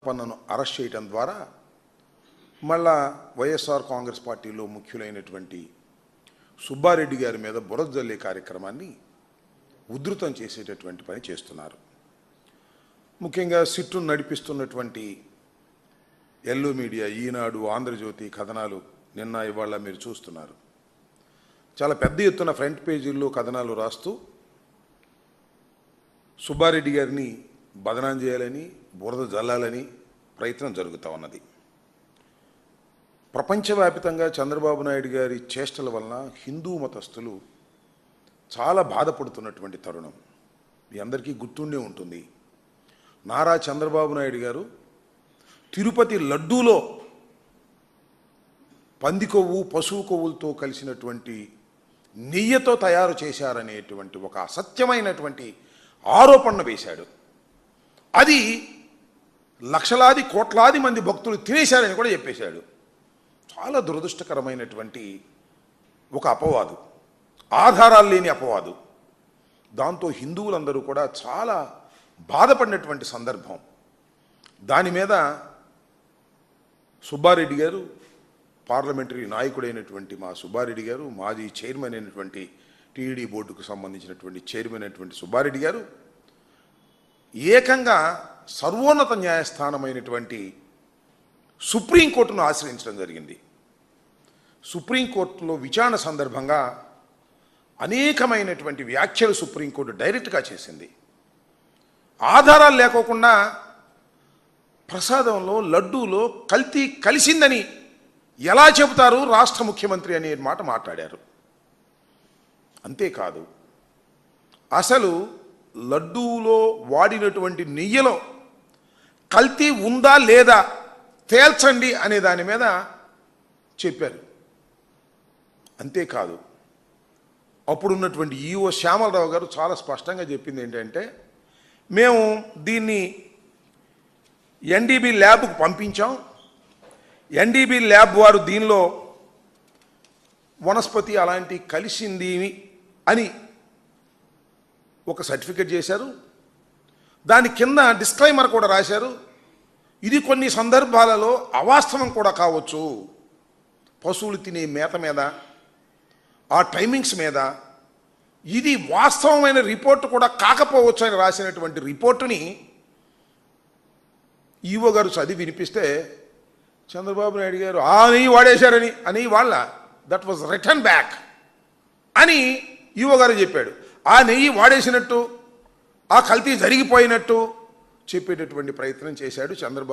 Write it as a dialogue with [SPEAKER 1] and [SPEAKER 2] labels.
[SPEAKER 1] పన్నను arrest చేయడం ద్వారా మళ్ళా వైఎస్ఆర్ కాంగ్రెస్ పార్టీలో ముఖ్యులైనటువంటి సుబ్బారెడ్డి గారి మీద బురద జల్లే కార్యక్రమాన్ని ఉధృతం చేసేటటువంటి పని చేస్తున్నారు. ముఖ్యంగా సిట్టును నడిపిస్తున్నటువంటి ఎల్లో మీడియా, ఈనాడు, ఆంధ్రజ్యోతి కథనాలు నిన్న ఇవాళ మీరు చూస్తున్నారు. చాలా పెద్ద ఎత్తున ఫ్రంట్ పేజీల్లో కథనాలు రాస్తూ సుబ్బారెడ్డి గారిని బదనాం చేయాలని, బురద జల్లాలని ప్రయత్నం జరుగుతూ ఉన్నది. ప్రపంచవ్యాప్తంగా చంద్రబాబు నాయుడు గారి చేష్టల వలన హిందూ మతస్థులు చాలా బాధపడుతున్నటువంటి తరుణం మీ అందరికీ గుర్తుండే ఉంటుంది. నారా చంద్రబాబు నాయుడు గారు తిరుపతి లడ్డూలో పంది కొవ్వు, పశువు కొవ్వులతో కలిసినటువంటి నెయ్యితో తయారు చేశారనేటువంటి ఒక అసత్యమైనటువంటి ఆరోపణ వేశాడు. అది లక్షలాది కోట్లాది మంది భక్తులు తినేశారని కూడా చెప్పేశాడు. చాలా దురదృష్టకరమైనటువంటి ఒక అపవాదు, ఆధారాలు లేని అపవాదు. దాంతో హిందువులందరూ కూడా చాలా బాధపడినటువంటి సందర్భం. దాని మీద సుబ్బారెడ్డి గారు, పార్లమెంటరీ నాయకుడైనటువంటి మా సుబ్బారెడ్డి గారు, మాజీ చైర్మన్ అయినటువంటి టీడీ బోర్డుకు సంబంధించినటువంటి చైర్మన్ అయినటువంటి సుబ్బారెడ్డి గారు ఏకంగా సర్వోన్నత న్యాయస్థానమైనటువంటి సుప్రీంకోర్టును ఆశ్రయించడం జరిగింది. సుప్రీంకోర్టులో విచారణ సందర్భంగా అనేకమైనటువంటి వ్యాఖ్యలు సుప్రీంకోర్టు డైరెక్ట్గా చేసింది. ఆధారాలు లేకోకుండా ప్రసాదంలో, లడ్డూలో కల్తీ కలిసిందని ఎలా చెబుతారు రాష్ట్ర ముఖ్యమంత్రి అనే మాట మాట్లాడారు. అంతేకాదు, అసలు లడ్డూలో వాడినటువంటి నెయ్యిలో కల్తీ ఉందా లేదా తేల్చండి అనే దాని మీద చెప్పారు. అంతేకాదు, అప్పుడున్నటువంటి ఈఓ శ్యామలరావు గారు చాలా స్పష్టంగా చెప్పింది ఏంటంటే, మేము దీన్ని ఎన్డీబీ ల్యాబ్కు పంపించాం, ఎన్డీబీ ల్యాబ్ వారు దీనిలో వనస్పతి అలాంటి కలిసింది అని ఒక సర్టిఫికెట్ చేశారు. దాని కింద డిస్క్లైమర్ కూడా రాశారు. ఇది కొన్ని సందర్భాలలో అవాస్తవం కూడా కావచ్చు, పశువులు తినే మేత మీద, ఆ టైమింగ్స్ మీద ఇది వాస్తవమైన రిపోర్టు కూడా కాకపోవచ్చు అని రాసినటువంటి రిపోర్టుని ఈవో గారు చదివి వినిపిస్తే చంద్రబాబు నాయుడు గారు నెయ్యి వాడేశారని అని వాళ్ళ దట్ వాజ్ రిటర్న్ బ్యాక్ అని ఈవో గారు చెప్పాడు. ఆ నెయ్యి వాడేసినట్టు, ఆ కల్తీ జరిగిపోయినట్టు చెప్పేటటువంటి ప్రయత్నం చేశాడు చంద్రబాబు.